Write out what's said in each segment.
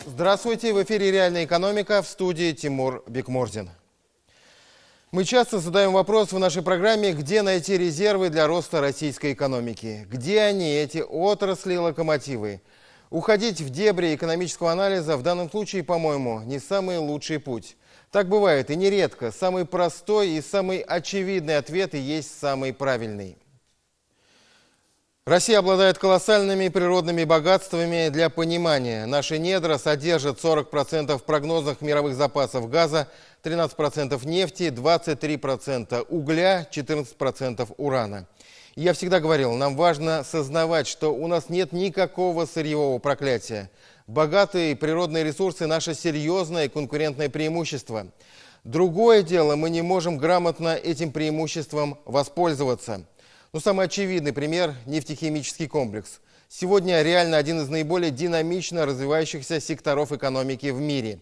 Здравствуйте, в эфире «Реальная экономика», в студии Тимур Бекмордин. Мы часто задаем вопрос в нашей программе, где найти резервы для роста российской экономики. Где они, эти отрасли-локомотивы? Уходить в дебри экономического анализа в данном случае, по-моему, не самый лучший путь. Так бывает и нередко. Самый простой и самый очевидный ответ и есть самый правильный. Россия обладает колоссальными природными богатствами. Для понимания, наши недра содержат 40% прогнозных мировых запасов газа, 13% нефти, 23% угля, 14% урана. Я всегда говорил, нам важно сознавать, что у нас нет никакого сырьевого проклятия. Богатые природные ресурсы – наше серьезное конкурентное преимущество. Другое дело, мы не можем грамотно этим преимуществом воспользоваться. Но самый очевидный пример – нефтехимический комплекс. Сегодня реально один из наиболее динамично развивающихся секторов экономики в мире.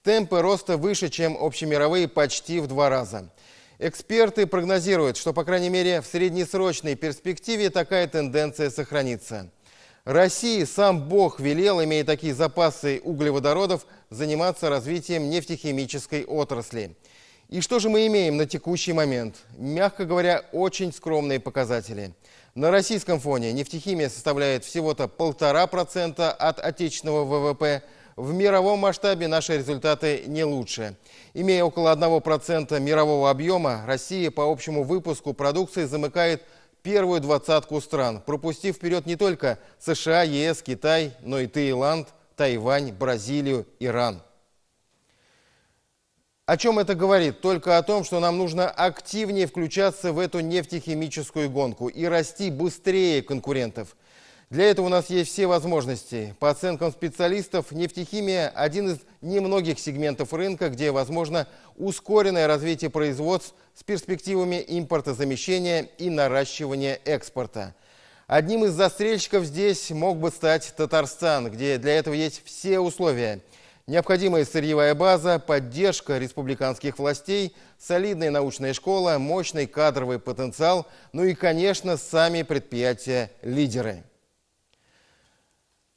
Темпы роста выше, чем общемировые, почти в 2 раза. Эксперты прогнозируют, что, по крайней мере, в среднесрочной перспективе такая тенденция сохранится. России сам Бог велел, имея такие запасы углеводородов, заниматься развитием нефтехимической отрасли. И что же мы имеем на текущий момент? Мягко говоря, очень скромные показатели. На российском фоне нефтехимия составляет всего-то 1,5% от отечественного ВВП. В мировом масштабе наши результаты не лучше. Имея около 1% мирового объема, Россия по общему выпуску продукции замыкает первую двадцатку стран, пропустив вперед не только США, ЕС, Китай, но и Таиланд, Тайвань, Бразилию, Иран. О чем это говорит? Только о том, что нам нужно активнее включаться в эту нефтехимическую гонку и расти быстрее конкурентов. Для этого у нас есть все возможности. По оценкам специалистов, нефтехимия – один из немногих сегментов рынка, где возможно ускоренное развитие производств с перспективами импортозамещения и наращивания экспорта. Одним из застрельщиков здесь мог бы стать Татарстан, где для этого есть все условия. Необходимая сырьевая база, поддержка республиканских властей, солидная научная школа, мощный кадровый потенциал, ну и, конечно, сами предприятия-лидеры.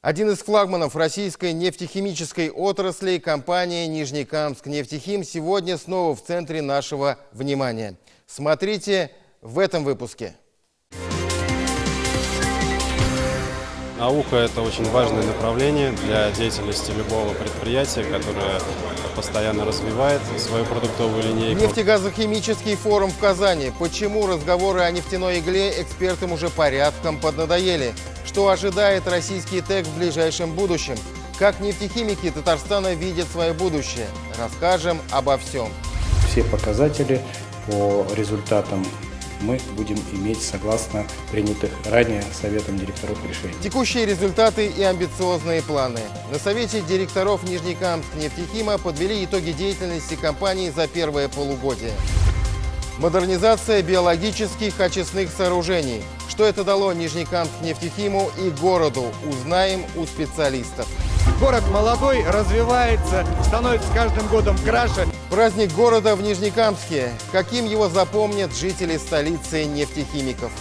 Один из флагманов российской нефтехимической отрасли, компания «Нижнекамскнефтехим», сегодня снова в центре нашего внимания. Смотрите в этом выпуске. Наука – это очень важное направление для деятельности любого предприятия, которое постоянно развивает свою продуктовую линейку. Нефтегазохимический форум в Казани. Почему разговоры о нефтяной игле экспертам уже порядком поднадоели? Что ожидает российский ТЭК в ближайшем будущем? Как нефтехимики Татарстана видят свое будущее? Расскажем обо всем. Все показатели по результатам мы будем иметь согласно принятых ранее Советом директоров решений. Текущие результаты и амбициозные планы. На Совете директоров Нижнекамскнефтехима подвели итоги деятельности компании за первое полугодие. Модернизация биологических очистных сооружений. Что это дало Нижнекамскнефтехиму и городу, узнаем у специалистов. Город молодой, развивается, становится с каждым годом краше. Праздник города в Нижнекамске. Каким его запомнят жители столицы нефтехимиков?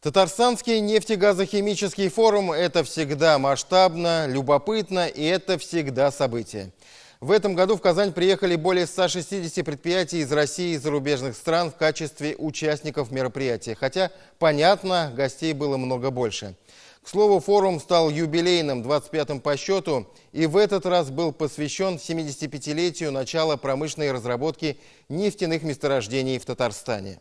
Татарстанский нефтегазохимический форум – это всегда масштабно, любопытно и это всегда событие. В этом году в Казань приехали более 160 предприятий из России и зарубежных стран в качестве участников мероприятия. Хотя, понятно, гостей было много больше. К слову, форум стал юбилейным, 25-м по счету, и в этот раз был посвящен 75-летию начала промышленной разработки нефтяных месторождений в Татарстане.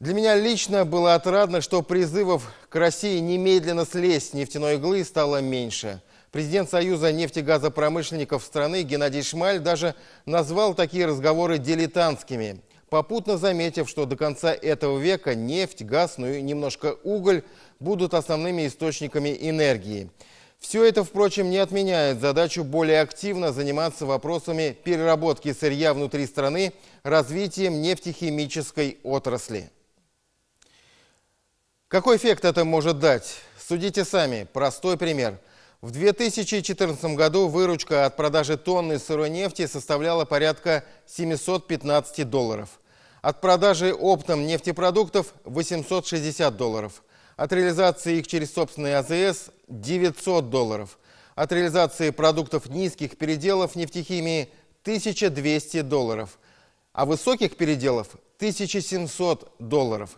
Для меня лично было отрадно, что призывов к России немедленно слезть с нефтяной иглы стало меньше. Президент Союза нефтегазопромышленников страны Геннадий Шмаль даже назвал такие разговоры дилетантскими, попутно заметив, что до конца этого века нефть, газ, ну и немножко уголь будут основными источниками энергии. Все это, впрочем, не отменяет задачу более активно заниматься вопросами переработки сырья внутри страны, развитием нефтехимической отрасли. Какой эффект это может дать? Судите сами. Простой пример. В 2014 году выручка от продажи тонны сырой нефти составляла порядка $715. От продажи оптом нефтепродуктов – $860. От реализации их через собственный АЗС – $900. От реализации продуктов низких переделов нефтехимии – $1200. А высоких переделов – $1700.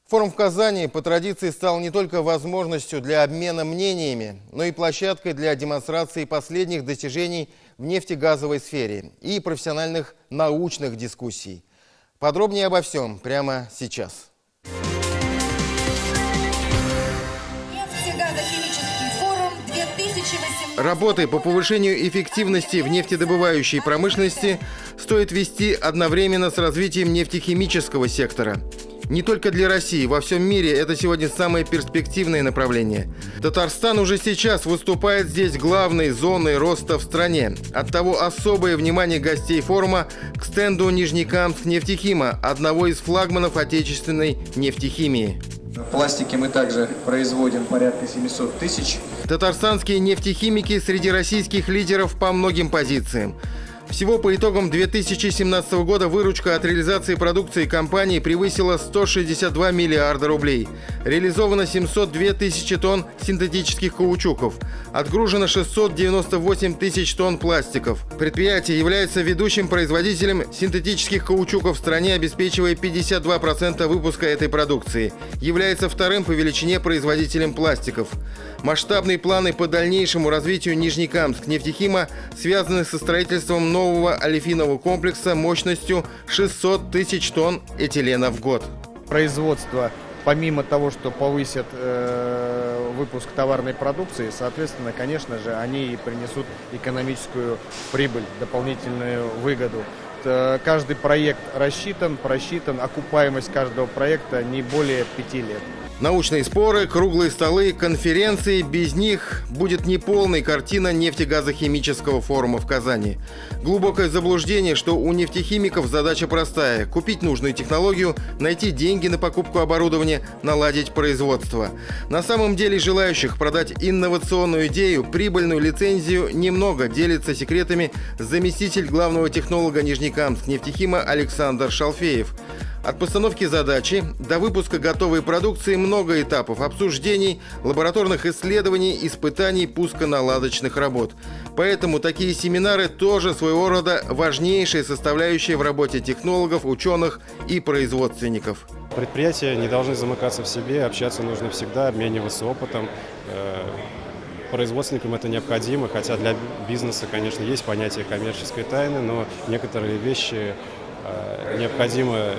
Форум в Казани по традиции стал не только возможностью для обмена мнениями, но и площадкой для демонстрации последних достижений в нефтегазовой сфере и профессиональных научных дискуссий. Подробнее обо всем прямо сейчас. Нефтегазохимический форум 2018. Работы по повышению эффективности в нефтедобывающей промышленности стоит вести одновременно с развитием нефтехимического сектора. Не только для России, во всем мире это сегодня самое перспективное направление. Татарстан уже сейчас выступает здесь главной зоной роста в стране. Оттого особое внимание гостей форума к стенду Нижнекамск нефтехима, одного из флагманов отечественной нефтехимии. Пластики мы также производим порядка 700 тысяч. Татарстанские нефтехимики среди российских лидеров по многим позициям. Всего по итогам 2017 года выручка от реализации продукции компании превысила 162 миллиарда рублей. Реализовано 702 тысячи тонн синтетических каучуков. Отгружено 698 тысяч тонн пластиков. Предприятие является ведущим производителем синтетических каучуков в стране, обеспечивая 52% выпуска этой продукции. Является вторым по величине производителем пластиков. Масштабные планы по дальнейшему развитию Нижнекамск нефтехима связаны со строительством нового олефинового комплекса мощностью 600 тысяч тонн этилена в год. Производство, помимо того, что повысят выпуск товарной продукции, соответственно, конечно же, они и принесут экономическую прибыль, дополнительную выгоду. Каждый проект рассчитан, просчитан, окупаемость каждого проекта не более 5 лет. Научные споры, круглые столы, конференции. Без них будет неполной картина нефтегазохимического форума в Казани. Глубокое заблуждение, что у нефтехимиков задача простая – купить нужную технологию, найти деньги на покупку оборудования, наладить производство. На самом деле желающих продать инновационную идею, прибыльную лицензию немного, делится секретами заместитель главного технолога Нижнекамск нефтехима Александр Шалфеев. От постановки задачи до выпуска готовой продукции много этапов обсуждений, лабораторных исследований, испытаний, пусконаладочных работ. Поэтому такие семинары тоже своего рода важнейшая составляющая в работе технологов, ученых и производственников. Предприятия не должны замыкаться в себе, общаться нужно всегда, обмениваться опытом. Производственникам это необходимо, хотя для бизнеса, конечно, есть понятие коммерческой тайны, но некоторые вещи необходимо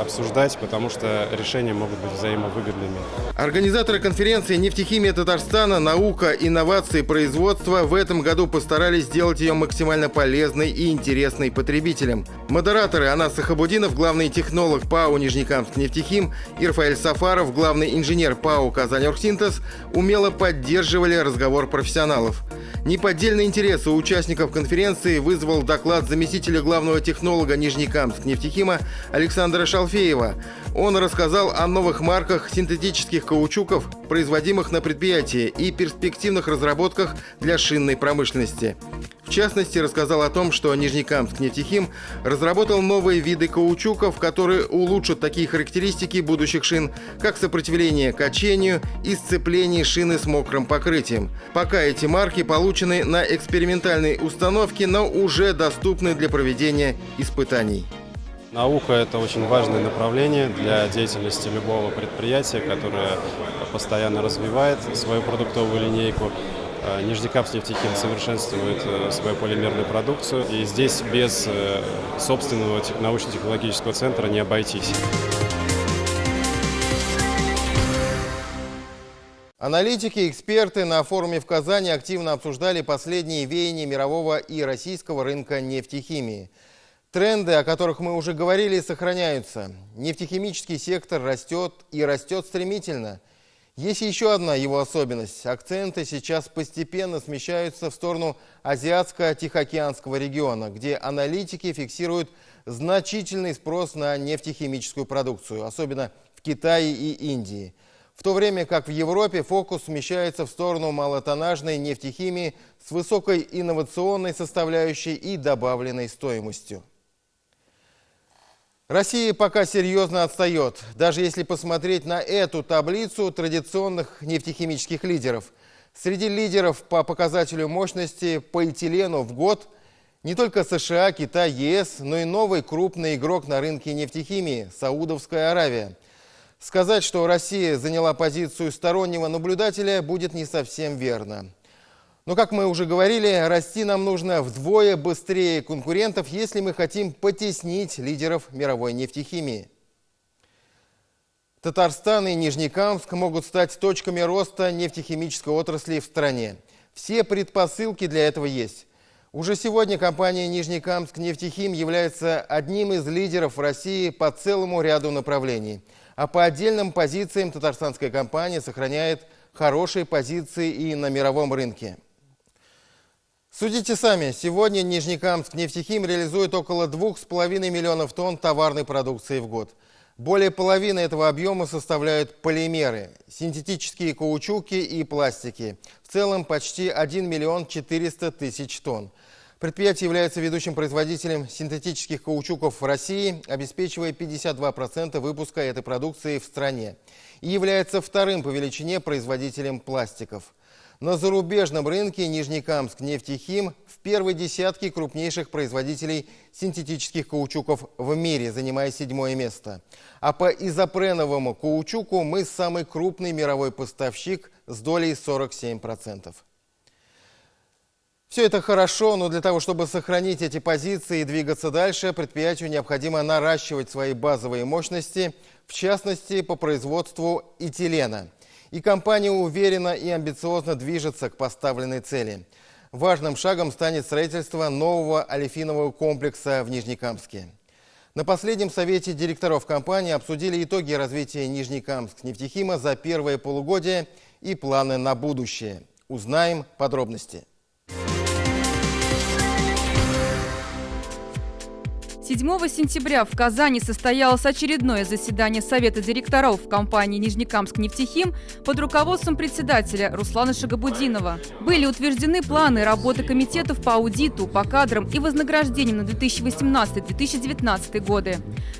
обсуждать, потому что решения могут быть взаимовыгодными. Организаторы конференции «Нефтехимия Татарстана. Наука, инновации, производство» в этом году постарались сделать ее максимально полезной и интересной потребителям. Модераторы Анас Сахабудинов, главный технолог ПАО «Нижнекамск нефтехим», и Рафаэль Сафаров, главный инженер ПАО «Казань-Оргсинтез», умело поддерживали разговор профессионалов. Неподдельный интерес у участников конференции вызвал доклад заместителя главного технолога Нижнекамск нефтехима Александра Шалфеева. Он рассказал о новых марках синтетических каучуков, производимых на предприятии, и перспективных разработках для шинной промышленности. В частности, рассказал о том, что Нижнекамск нефтехим разработал новые виды каучуков, которые улучшат такие характеристики будущих шин, как сопротивление качению и сцепление шины с мокрым покрытием. Пока эти марки получены на экспериментальной установке, но уже доступны для проведения испытаний. Наука – это очень важное направление для деятельности любого предприятия, которое постоянно развивает свою продуктовую линейку. Нижнекамск нефтехим совершенствует свою полимерную продукцию, и здесь без собственного научно-технологического центра не обойтись. Аналитики и эксперты на форуме в Казани активно обсуждали последние веяния мирового и российского рынка нефтехимии. Тренды, о которых мы уже говорили, сохраняются. Нефтехимический сектор растет и растет стремительно. Есть еще одна его особенность. Акценты сейчас постепенно смещаются в сторону Азиатско-Тихоокеанского региона, где аналитики фиксируют значительный спрос на нефтехимическую продукцию, особенно в Китае и Индии. В то время как в Европе фокус смещается в сторону малотоннажной нефтехимии с высокой инновационной составляющей и добавленной стоимостью. Россия пока серьезно отстает, даже если посмотреть на эту таблицу традиционных нефтехимических лидеров. Среди лидеров по показателю мощности по этилену в год не только США, Китай, ЕС, но и новый крупный игрок на рынке нефтехимии – Саудовская Аравия. Сказать, что Россия заняла позицию стороннего наблюдателя, будет не совсем верно. Но, как мы уже говорили, расти нам нужно вдвое быстрее конкурентов, если мы хотим потеснить лидеров мировой нефтехимии. Татарстан и Нижнекамск могут стать точками роста нефтехимической отрасли в стране. Все предпосылки для этого есть. Уже сегодня компания «Нижнекамск нефтехим» является одним из лидеров в России по целому ряду направлений. А по отдельным позициям татарстанская компания сохраняет хорошие позиции и на мировом рынке. Судите сами, сегодня Нижнекамск нефтехим реализует около 2,5 миллионов тонн товарной продукции в год. Более половины этого объема составляют полимеры, синтетические каучуки и пластики. В целом почти 1 миллион 400 тысяч тонн. Предприятие является ведущим производителем синтетических каучуков в России, обеспечивая 52% выпуска этой продукции в стране. И является вторым по величине производителем пластиков. На зарубежном рынке Нижнекамск нефтехим в первой десятке крупнейших производителей синтетических каучуков в мире, занимая 7-е место. А по изопреновому каучуку мы самый крупный мировой поставщик с долей 47%. Все это хорошо, но для того, чтобы сохранить эти позиции и двигаться дальше, предприятию необходимо наращивать свои базовые мощности, в частности, по производству этилена. И компания уверенно и амбициозно движется к поставленной цели. Важным шагом станет строительство нового олефинового комплекса в Нижнекамске. На последнем совете директоров компании обсудили итоги развития Нижнекамск нефтехима за первое полугодие и планы на будущее. Узнаем подробности. 7 сентября в Казани состоялось очередное заседание Совета директоров компании «Нижнекамск нефтехим» под руководством председателя Руслана Шагабудинова. Были утверждены планы работы комитетов по аудиту, по кадрам и вознаграждениям на 2018-2019 годы.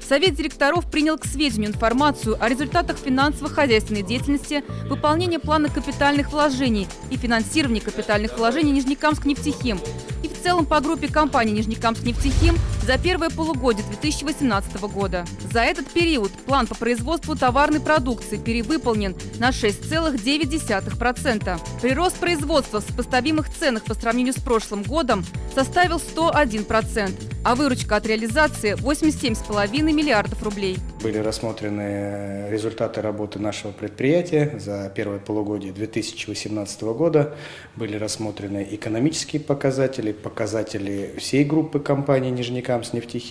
Совет директоров принял к сведению информацию о результатах финансово-хозяйственной деятельности, выполнения плана капитальных вложений и финансирования капитальных вложений «Нижнекамск нефтехим». И в целом по группе компании «Нижнекамск нефтехим» за первое полугодие 2018 года. За этот период план по производству товарной продукции перевыполнен на 6,9%. Прирост производства в сопоставимых ценах по сравнению с прошлым годом составил 101%, а выручка от реализации – 87,5 миллиардов рублей. Были рассмотрены результаты работы нашего предприятия за первое полугодие 2018 года. Были рассмотрены экономические показатели, показатели всей группы компаний «Нижнекамск нефтехим»,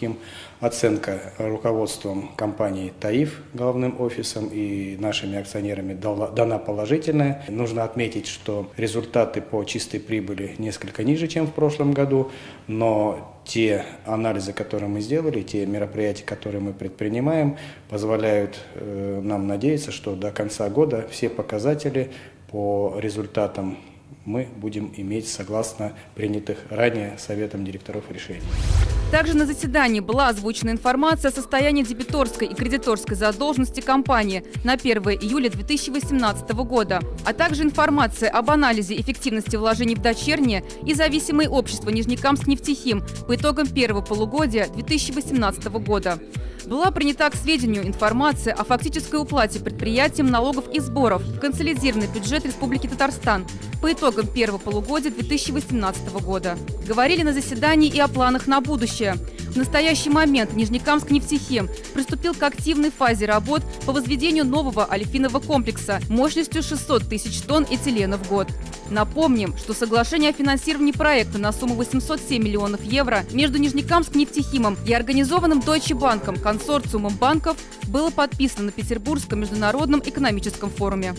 оценка руководством компании «Таиф», главным офисом и нашими акционерами дана положительная. Нужно отметить, что результаты по чистой прибыли несколько ниже, чем в прошлом году, но те анализы, которые мы сделали, те мероприятия, которые мы предпринимаем, позволяют нам надеяться, что до конца года все показатели по результатам мы будем иметь согласно принятых ранее Советом директоров решений. Также на заседании была озвучена информация о состоянии дебиторской и кредиторской задолженности компании на 1 июля 2018 года, а также информация об анализе эффективности вложений в дочернее и зависимые общества «Нижнекамск нефтехим» по итогам первого полугодия 2018 года. Была принята к сведению информация о фактической уплате предприятиям налогов и сборов в консолидированный бюджет Республики Татарстан по итогам первого полугодия 2018 года. Говорили на заседании и о планах на будущее. В настоящий момент Нижнекамск нефтехим приступил к активной фазе работ по возведению нового олефинового комплекса мощностью 600 тысяч тонн этилена в год. Напомним, что соглашение о финансировании проекта на сумму 807 миллионов евро между Нижнекамск нефтехимом и организованным Deutsche Bank консорциумом банков было подписано на Петербургском международном экономическом форуме.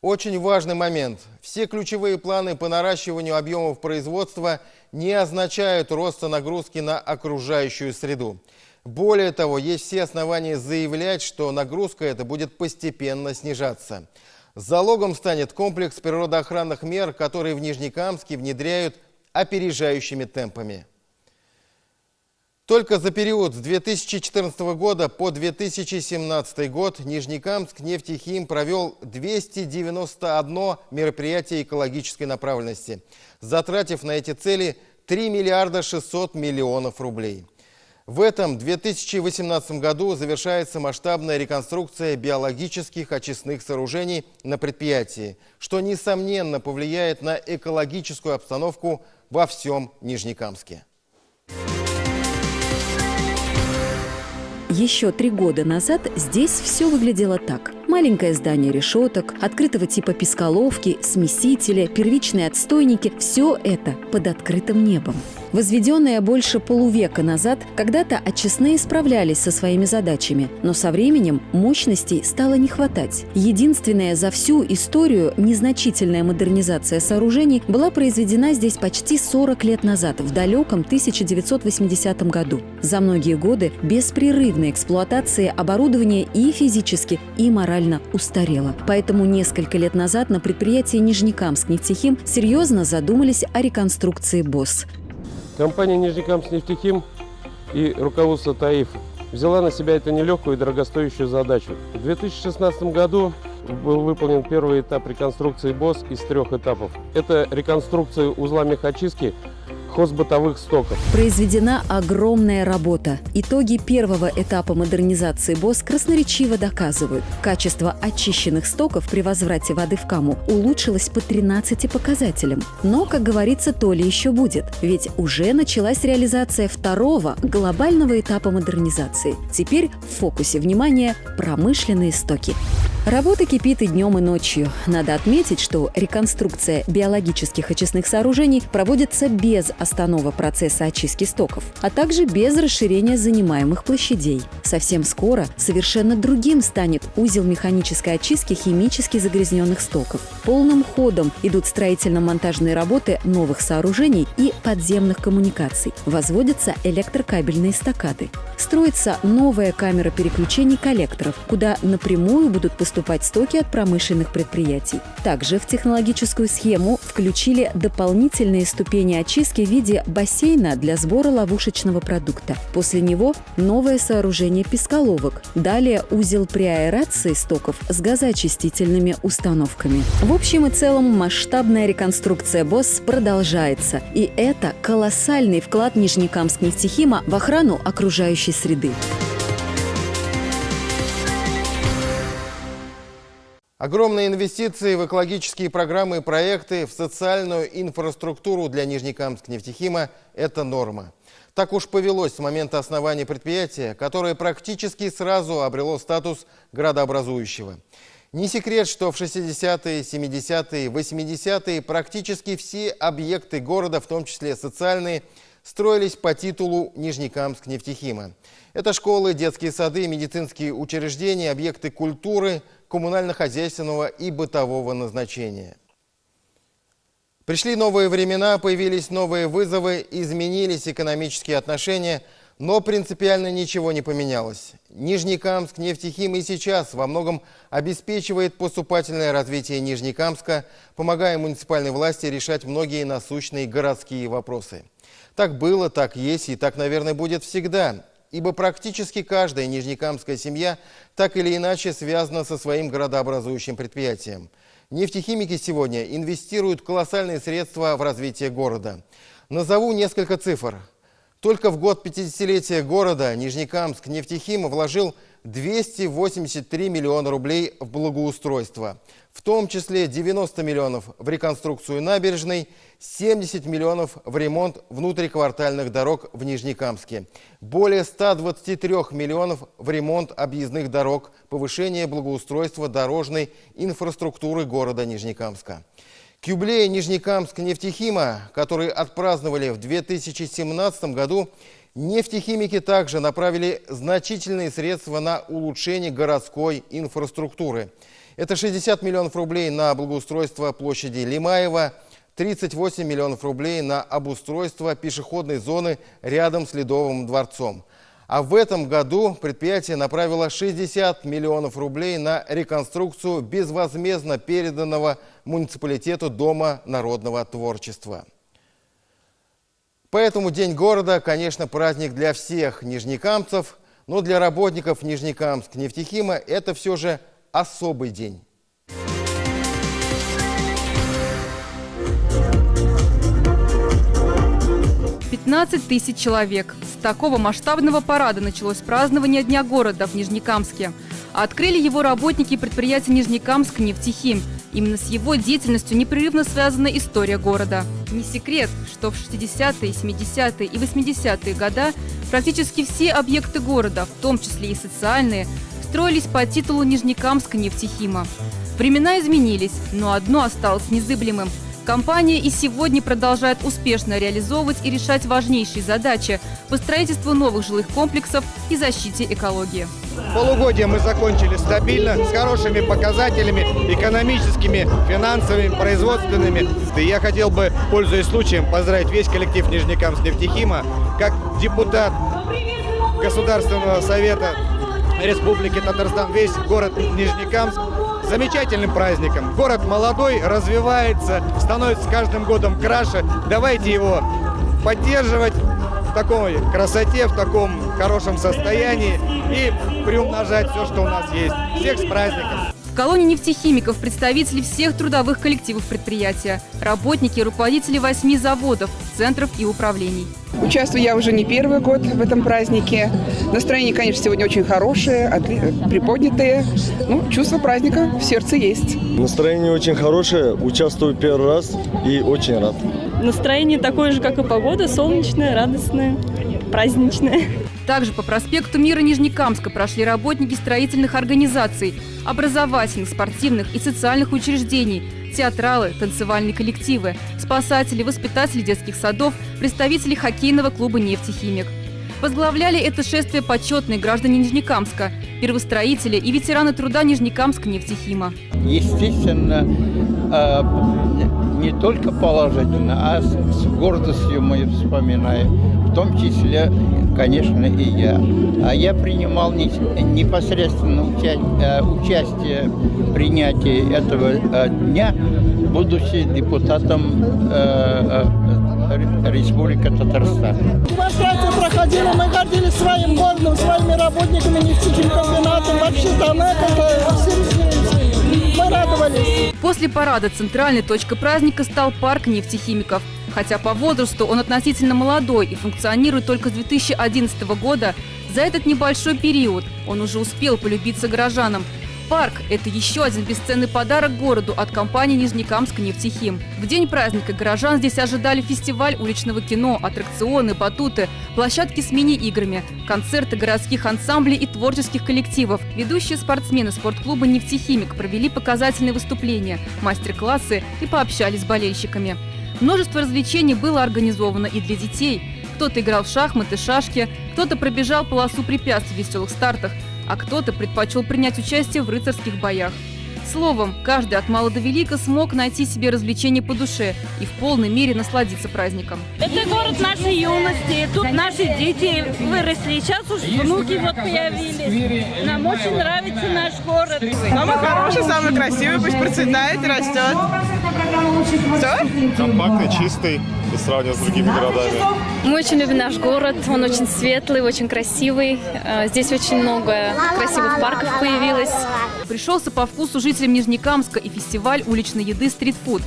Очень важный момент. Все ключевые планы по наращиванию объемов производства не означают роста нагрузки на окружающую среду. Более того, есть все основания заявлять, что нагрузка эта будет постепенно снижаться. Залогом станет комплекс природоохранных мер, которые в Нижнекамске внедряют опережающими темпами. Только за период с 2014 года по 2017 год Нижнекамск нефтехим провел 291 мероприятие экологической направленности, затратив на эти цели 3 миллиарда 600 миллионов рублей. В этом 2018 году завершается масштабная реконструкция биологических очистных сооружений на предприятии, что, несомненно, повлияет на экологическую обстановку во всем Нижнекамске. Еще 3 года назад здесь все выглядело так. Маленькое здание решеток, открытого типа песколовки, смесители, первичные отстойники – все это под открытым небом. Возведенные больше полувека назад, когда-то очистные справлялись со своими задачами, но со временем мощностей стало не хватать. Единственная за всю историю незначительная модернизация сооружений была произведена здесь почти 40 лет назад, в далеком 1980 году. За многие годы беспрерывной эксплуатации оборудование и физически, и морально устарело. Поэтому несколько лет назад на предприятии Нижнекамск-Нефтехим серьезно задумались о реконструкции БОС. Компания «Нижнекамск-Нефтехим» и руководство ТАИФ взяла на себя эту нелегкую и дорогостоящую задачу. В 2016 году был выполнен первый этап реконструкции БОС из 3 этапов. Это реконструкция узла мехочистки хозбытовых стоков. Произведена огромная работа. Итоги первого этапа модернизации БОС красноречиво доказывают. Качество очищенных стоков при возврате воды в каму улучшилось по 13 показателям. Но, как говорится, то ли еще будет. Ведь уже началась реализация второго глобального этапа модернизации. Теперь в фокусе внимания промышленные стоки. Работа кипит и днем, и ночью. Надо отметить, что реконструкция биологических очистных сооружений проводится без остановок процесса очистки стоков, а также без расширения занимаемых площадей. Совсем скоро совершенно другим станет узел механической очистки химически загрязненных стоков. Полным ходом идут строительно-монтажные работы новых сооружений и подземных коммуникаций. Возводятся электрокабельные эстакады. Строится новая камера переключений коллекторов, куда напрямую будут поступать стоки от промышленных предприятий. Также в технологическую схему включили дополнительные ступени очистки в виде бассейна для сбора ловушечного продукта. После него новое сооружение песколовок. Далее узел при аэрации стоков с газоочистительными установками. В общем и целом масштабная реконструкция БОС продолжается. И это колоссальный вклад Нижнекамск-Нефтехима в охрану окружающей среды. Огромные инвестиции в экологические программы и проекты, в социальную инфраструктуру для Нижнекамск-Нефтехима – это норма. Так уж повелось с момента основания предприятия, которое практически сразу обрело статус градообразующего. Не секрет, что в 60-е, 70-е, 80-е практически все объекты города, в том числе социальные, строились по титулу Нижнекамск-Нефтехима. Это школы, детские сады, медицинские учреждения, объекты культуры, коммунально-хозяйственного и бытового назначения. Пришли новые времена, появились новые вызовы, изменились экономические отношения, но принципиально ничего не поменялось. Нижнекамск-Нефтехим и сейчас во многом обеспечивает поступательное развитие Нижнекамска, помогая муниципальной власти решать многие насущные городские вопросы. Так было, так есть и так, наверное, будет всегда. Ибо практически каждая нижнекамская семья так или иначе связана со своим градообразующим предприятием. Нефтехимики сегодня инвестируют колоссальные средства в развитие города. Назову несколько цифр. Только в год 50-летия города Нижнекамск-Нефтехим вложил 283 миллиона рублей в благоустройство. В том числе 90 миллионов в реконструкцию набережной, 70 миллионов в ремонт внутриквартальных дорог в Нижнекамске. Более 123 миллионов в ремонт объездных дорог, повышение благоустройства дорожной инфраструктуры города Нижнекамска. К юбилею Нижнекамск-Нефтехима, который отпраздновали в 2017 году, нефтехимики также направили значительные средства на улучшение городской инфраструктуры. Это 60 миллионов рублей на благоустройство площади Лимаева, 38 миллионов рублей на обустройство пешеходной зоны рядом с Ледовым дворцом. А в этом году предприятие направило 60 миллионов рублей на реконструкцию безвозмездно переданного муниципалитету Дома народного творчества. Поэтому День города, конечно, праздник для всех нижнекамцев, но для работников Нижнекамск-нефтехима это все же особый день. «15 тысяч человек». С такого масштабного парада началось празднование Дня города в Нижнекамске. А открыли его работники предприятия «Нижнекамск-нефтехим». Именно с его деятельностью непрерывно связана история города. Не секрет, что в 60-е, 70-е и 80-е годы практически все объекты города, в том числе и социальные, строились по титулу Нижнекамска-нефтехима. Времена изменились, но одно осталось незыблемым. Компания и сегодня продолжает успешно реализовывать и решать важнейшие задачи по строительству новых жилых комплексов и защите экологии. Полугодие мы закончили стабильно, с хорошими показателями, экономическими, финансовыми, производственными. И я хотел бы, пользуясь случаем, поздравить весь коллектив Нижнекамск-нефтехима, как депутат Государственного совета Республики Татарстан, весь город Нижнекамск. Замечательным праздником. Город молодой, развивается, становится с каждым годом краше. Давайте его поддерживать в такой красоте, в таком хорошем состоянии и приумножать все, что у нас есть. Всех с праздником! В колонии нефтехимиков представители всех трудовых коллективов предприятия, работники и руководители 8 заводов, центров и управлений. Участвую я уже не первый год в этом празднике. Настроение, конечно, сегодня очень хорошее, приподнятое. Чувство праздника в сердце есть. Настроение очень хорошее, участвую первый раз и очень рад. Настроение такое же, как и погода, солнечное, радостное, праздничное. Также по проспекту Мира Нижнекамска прошли работники строительных организаций, образовательных, спортивных и социальных учреждений, театралы, танцевальные коллективы, спасатели, воспитатели детских садов, представители хоккейного клуба «Нефтехимик». Возглавляли это шествие почетные граждане Нижнекамска, первостроители и ветераны труда Нижнекамск-нефтехима. Естественно, не только положительно, а с гордостью мы вспоминаем, в том числе, конечно, и я. А я принимал непосредственно участие в принятии этого дня, будучи депутатом Республики Татарстан. Демонстрация проходила, мы гордились своим городом, своими работниками нефтехимкомбината. Вообще там мы радовались. После парада центральной точкой праздника стал парк нефтехимиков. Хотя по возрасту он относительно молодой и функционирует только с 2011 года, за этот небольшой период он уже успел полюбиться горожанам. Парк – это еще один бесценный подарок городу от компании «Нижнекамск-нефтехим». В день праздника горожан здесь ожидали фестиваль уличного кино, аттракционы, батуты, площадки с мини-играми, концерты городских ансамблей и творческих коллективов. Ведущие спортсмены спортклуба «Нефтехимик» провели показательные выступления, мастер-классы и пообщались с болельщиками. Множество развлечений было организовано и для детей. Кто-то играл в шахматы, шашки, кто-то пробежал полосу препятствий в веселых стартах, а кто-то предпочел принять участие в рыцарских боях. Словом, каждый от мала до велика смог найти себе развлечение по душе и в полной мере насладиться праздником. Это город нашей юности. Тут наши дети выросли. Сейчас уж внуки появились. Нам очень нравится наш город. Самый хороший, самый красивый, пусть процветает и растет. Все? Компактный, чистый, и сравнивать с другими городами. Мы очень любим наш город. Он очень светлый, очень красивый. Здесь очень много красивых парков появилось. Пришелся по вкусу жителям Нижнекамска и фестиваль уличной еды «Стритфуд».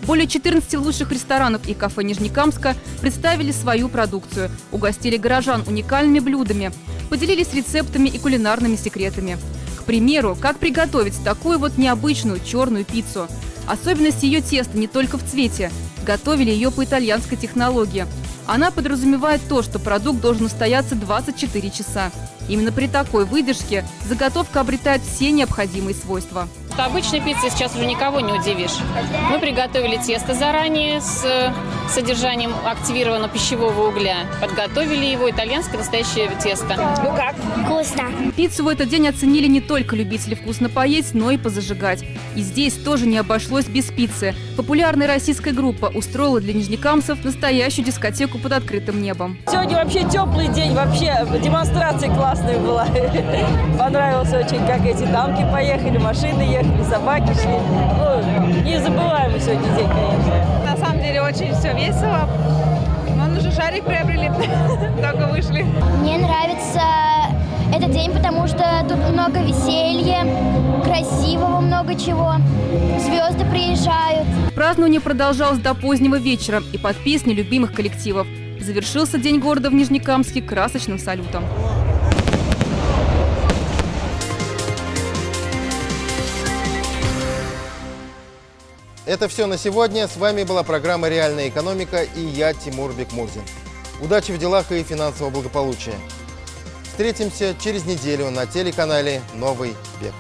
Более 14 лучших ресторанов и кафе Нижнекамска представили свою продукцию, угостили горожан уникальными блюдами, поделились рецептами и кулинарными секретами. К примеру, как приготовить такую вот необычную черную пиццу. Особенность ее теста не только в цвете. Готовили ее по итальянской технологии. Она подразумевает то, что продукт должен настояться 24 часа. Именно при такой выдержке заготовка обретает все необходимые свойства. Обычной пиццей сейчас уже никого не удивишь. Мы приготовили тесто заранее с содержанием активированного пищевого угля. Подготовили его, итальянское настоящее тесто. Ну как? Вкусно. Пиццу в этот день оценили не только любители вкусно поесть, но и позажигать. И здесь тоже не обошлось без пиццы. Популярная российская группа устроила для нижнекамцев настоящую дискотеку под открытым небом. Сегодня вообще теплый день, вообще демонстрация классная была. Понравилось очень, как эти танки поехали, машины ехали, собаки шли. Ну, незабываемый сегодня день, конечно. На самом деле очень все весело. Вон уже шарик приобрели, только вышли. Мне нравится этот день, потому что тут много веселья, красивого много чего. Звезды приезжают. Празднование продолжалось до позднего вечера и под песни любимых коллективов. Завершился День города в Нижнекамске красочным салютом. Это все на сегодня. С вами была программа «Реальная экономика» и я, Тимур Бекмурзин. Удачи в делах и финансового благополучия. Встретимся через неделю на телеканале «Новый век».